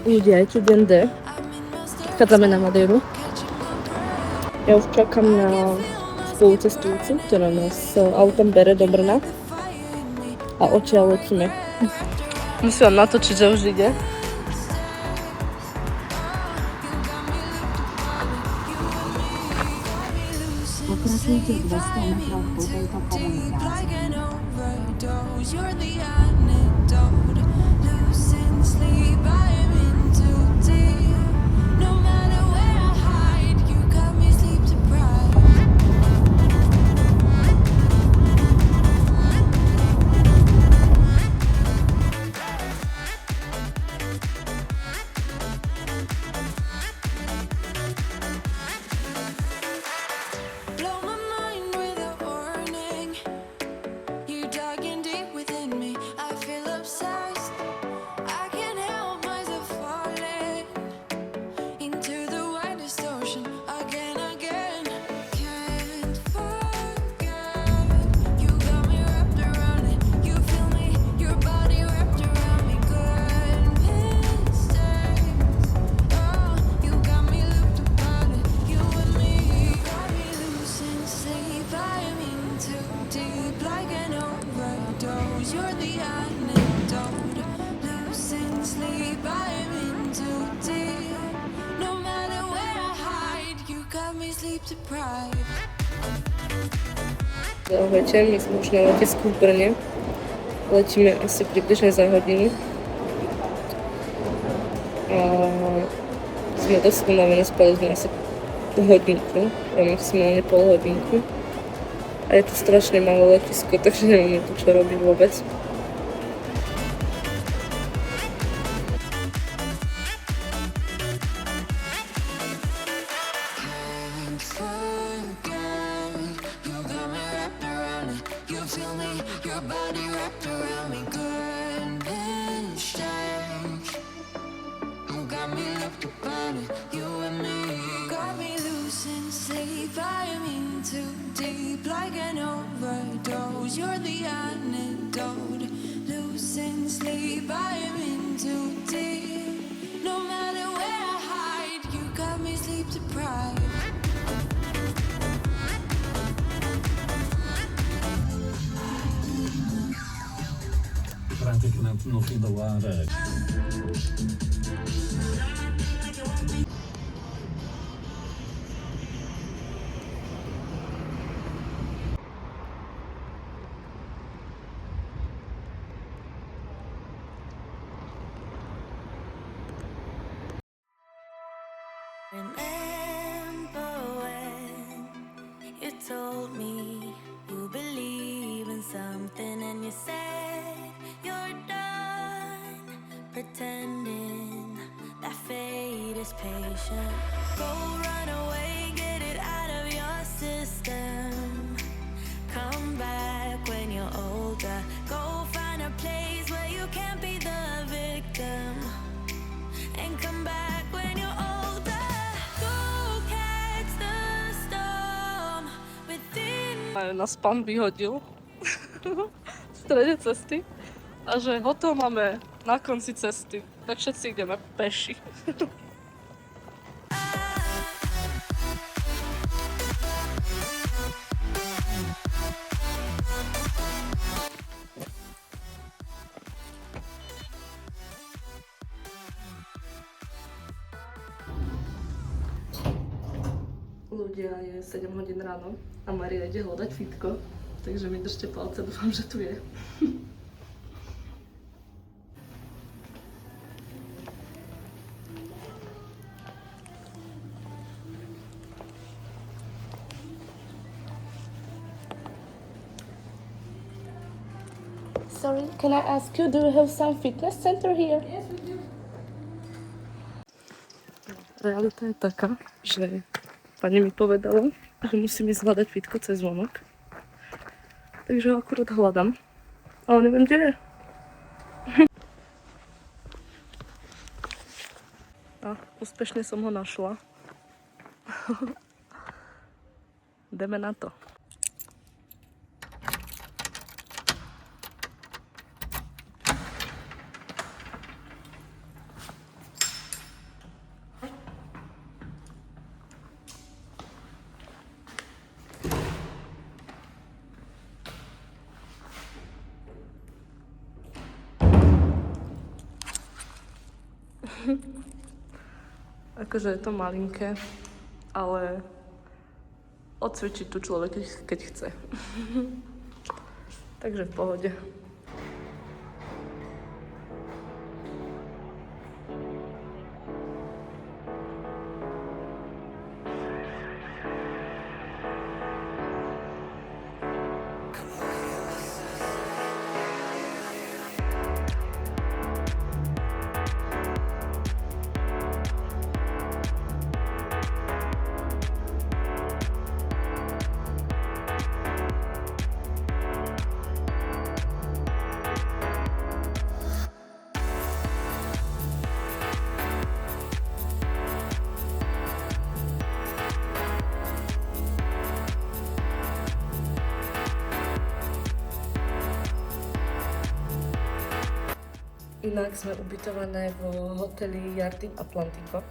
Ľudia, je tu deň D. Vchádzame na Madeiru. Ja už čakám na spolucestujúcu, ktorá nás autom bere do Brna. A odtiaľ letíme. Musím vám natočiť, že už ide. Pokračujte 200 metrov po tejto komunikácii. Ahojte, my sme už na letisku v Brne. Letíme asi približne za hodinu. A sme dosť unavené, spali sme asi hodinku, a maximálne pol hodinku. A je to strašne malé letisko, takže nevieme tu čo robiť vôbec. Praticamente no fim da laranja. Remember when you told me you believe in something and you said you're done pretending that fate is patient. Go run away, get it out of your system. Come back when you're older. Go find a place where you can't be the victim. And come back when you're older. Go catch the storm within. Nás pán vyhodil v strede cesty a že hotel máme na konci cesty, tak všetci ideme peši. Ľudia, je 7 hodín ráno a Maria ide hľadať fitko, takže mi držte palce, dúfam, že tu je. Sorry, can I ask you, do you have some fitness center here? Yes, we do. Realita je taká, že pani mi povedala, že musím ísť hľadať fitko cez zvonok. Takže ho akurát hľadám. Ale neviem, kde je. A úspešne som ho našla. Ideme na to. Akože je to malinké, ale odcvičiť tu človek, keď chce. Takže v pohode. Inak sme ubytované v hoteli Jardín Atlántico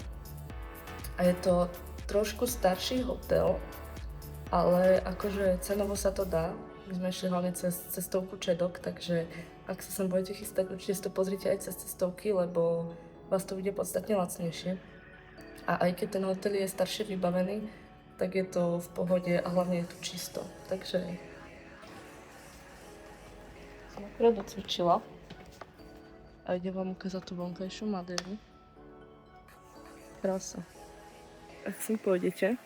a je to trošku starší hotel, ale akože cenovo sa to dá. My sme išli hlavne cez cestovku Čedok, takže ak sa sem budete chystať, určite si to pozrite aj cez cestovky, lebo vás to bude podstatne lacnejšie. A aj keď ten hotel je staršie vybavený, tak je to v pohode a hlavne je tu čisto. Takže som akorát docvičila. A idem vám ukázať tú vonkajšiu Madeiru. Krása. Ak sem pôjdete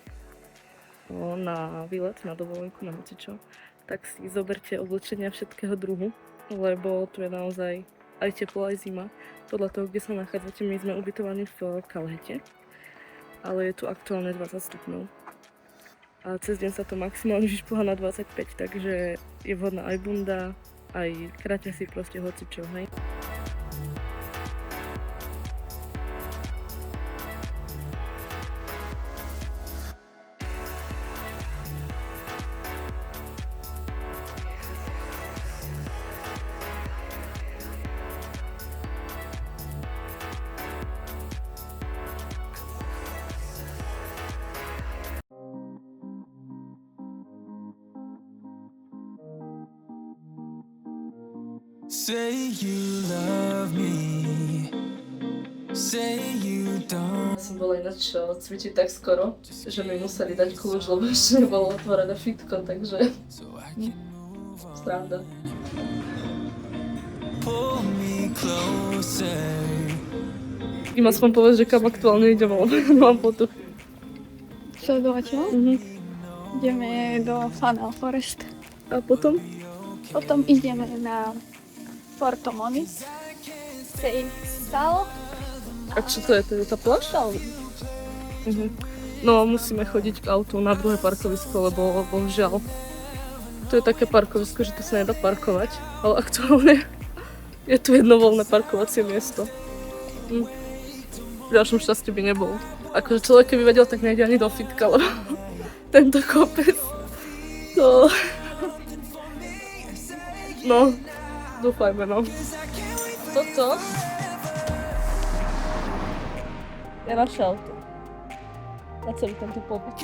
na výlet, na dovolenku, na hocičo, tak si zoberte oblečenia všetkého druhu, lebo tu je naozaj aj teplo, aj zima. Podľa toho, kde sa nachádzate, my sme ubytovaní v Calhete, ale je tu aktuálne 20 stupňov. A cez deň sa to maximálne vyšplhá na 25, takže je vhodná aj bunda, aj kráťa si proste hocičo, hej. Say you love me, say you don't. Som bola ináč cvičiť tak skoro, že mi museli dať kľúč, lebo ešte nebolo otvorené fitko, takže sranda. Pull me closer. Im aspoň povedz, že kam aktuálne idem, lebo mám potuch. Sledovateľ. Ideme do Funnel Forest. A potom? Potom ideme na Porto Moniz. Sal. A čo to je? To je tá pláž? No, musíme chodiť k autu na druhé parkovisko, lebo bohužiaľ to je také parkovisko, že tu sa nedá parkovať, ale aktuálne je tu jedno voľné parkovacie miesto. V ďalšom šťastie by nebol. Akože človek keby vedel, tak nejde ani do fitka, lebo tento kopec to... No, dúfajme, no. Toto je naše auto. Na celý tento pobyt.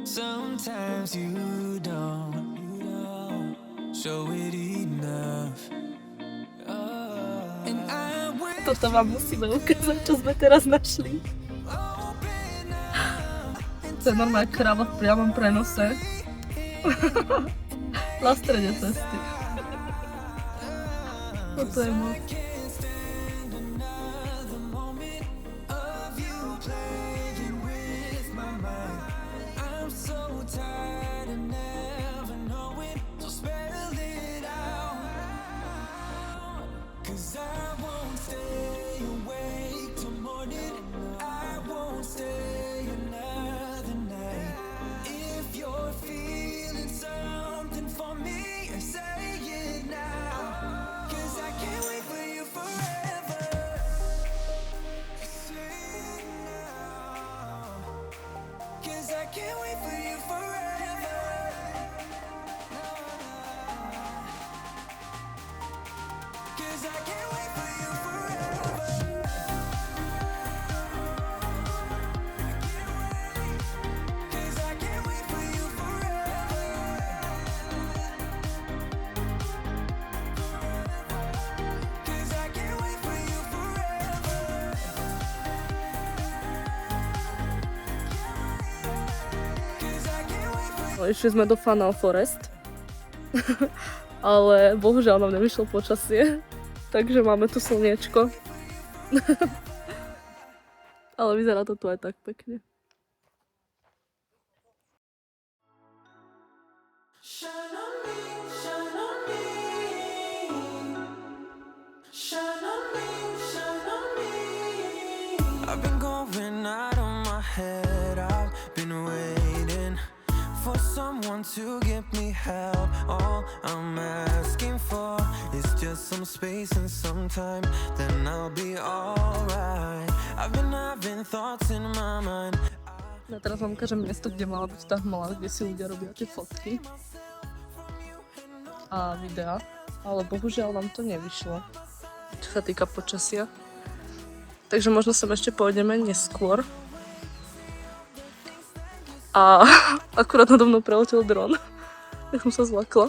Sometimes you don't show it enough. And I will Toto vám musíme ukázať, čo sme teraz našli. To je normálne kráva v priamom prenose. Na strede cesty. Toto je moc. No, išli sme do Funnel Forest. Ale bohužiaľ nám nevyšlo počasie. Takže máme tu slniečko. Ale vyzerá to tu aj tak pekne. I've been going out of my head. I've been waiting for someone to give me help. All I'm asking for is just some space and some time. Then I'll be alright. I've been having thoughts in my mind. Ja teraz vám ukážem miesto, kde mala byť tá hmla, kde si ľudia robia tie fotky a videá, ale bohužiaľ nám to nevyšlo, čo sa týka počasia. Takže možno sem ešte pôjdeme neskôr. A akurát nado mnou preletel dron, tak som sa zlakla.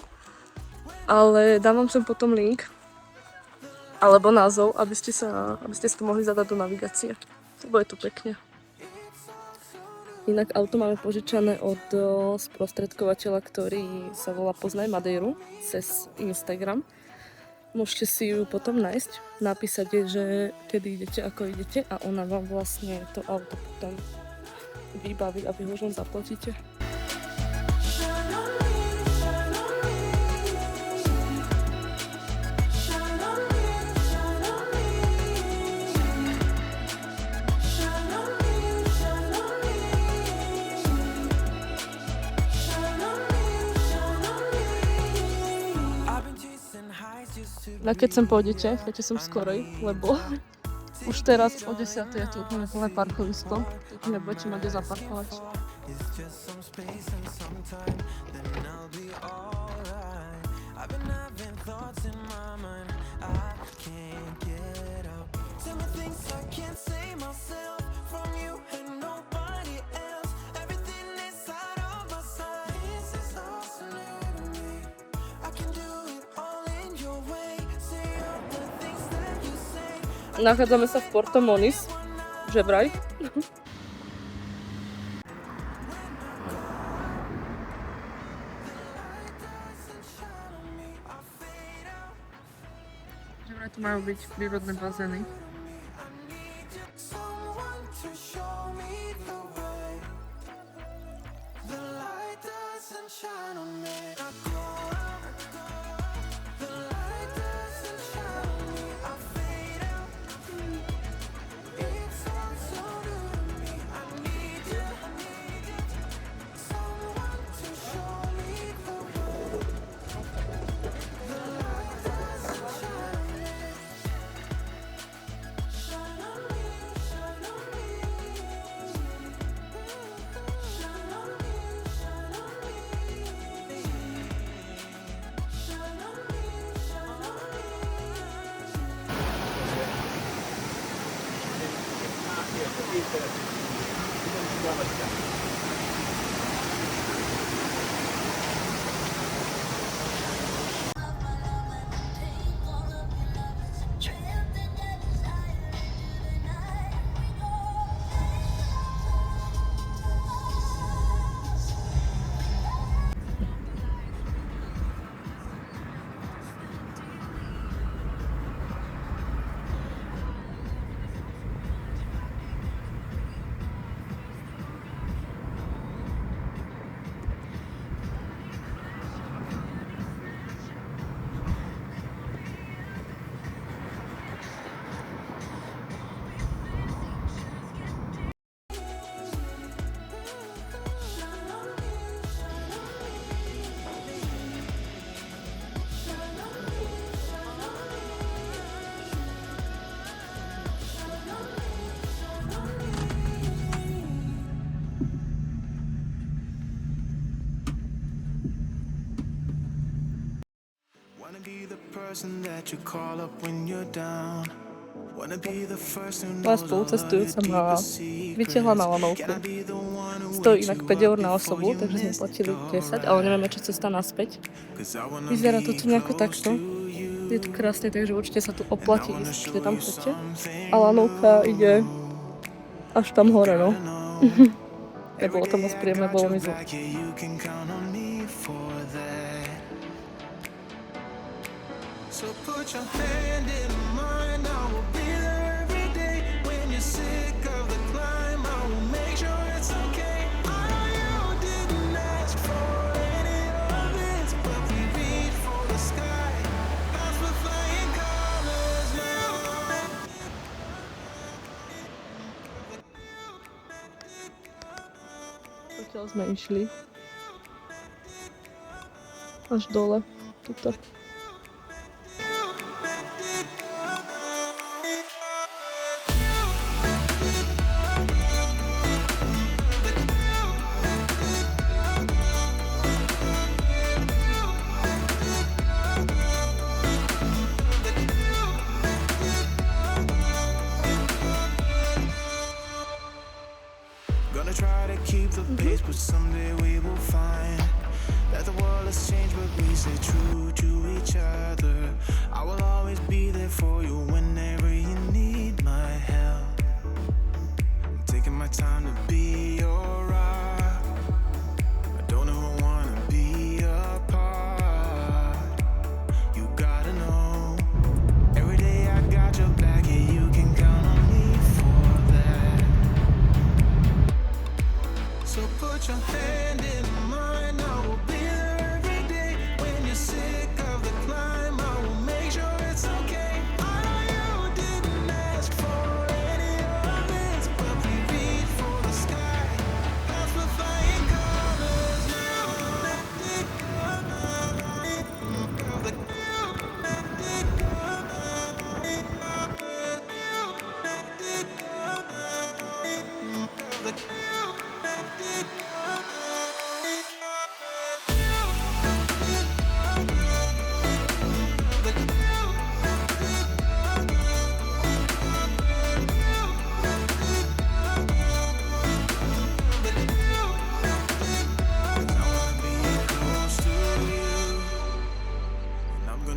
Ale dám vám sem potom link, alebo názov, aby ste si to mohli zadať do navigácie. Bude to pekne. Inak auto máme požičané od sprostredkovateľa, ktorý sa volá Poznaj Madeiru cez Instagram. Môžete si ju potom nájsť, napísať jej, že kedy idete, ako idete a ona vám vlastne to auto potom vybaví a vy ho už len zaplatíte. No keď sem pôjdete, choďte sem skorej, lebo už teraz o 10 je tu úplne plné parkovisko, tak nebudete mať kde zaparkovať. Nachádzame sa v Porto Moniz, že vraj. Že vraj tu majú byť prírodné bazény. Moja spolucestujúca ma vytiahla na lanovku. Stojí inak 5 eur na osobu, takže sme platili 10, ale nevieme, čo cesta naspäť. Vyzerá to tu nejako takto. Je tu krásne, takže určite sa tu oplatí ísť, kde tam chcete. A lanovka ide až tam hore, no. Bolo to moc príjemné, bolo mi zle. You can count on me for that. So put your hand in mine, I will be there every day. When you're sick of the climb, I will make sure it's okay. I know you didn't ask for any of this, but we reach for the sky. As we're flying colors now. Pokiaľ sme išli až dole, tuto. Gonna try to keep the pace, but someday we will find that the world has changed, but we stay true to each other. I will always be there for you whenever you need my help. I'm taking my time to be your rock. I don't ever wanna be apart. You gotta know, every day I got your back, yeah, you can count on me for that. So put your hand in mine, I will be there every day. When you're sick of the climb, I will make sure it's okay. I know you didn't ask for any of this, but we reach for the sky. As we're flying colors now.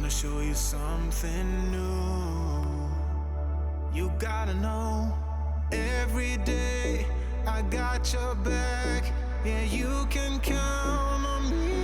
Show you something new. You gotta know, every day I got your back. Yeah, you can count on me.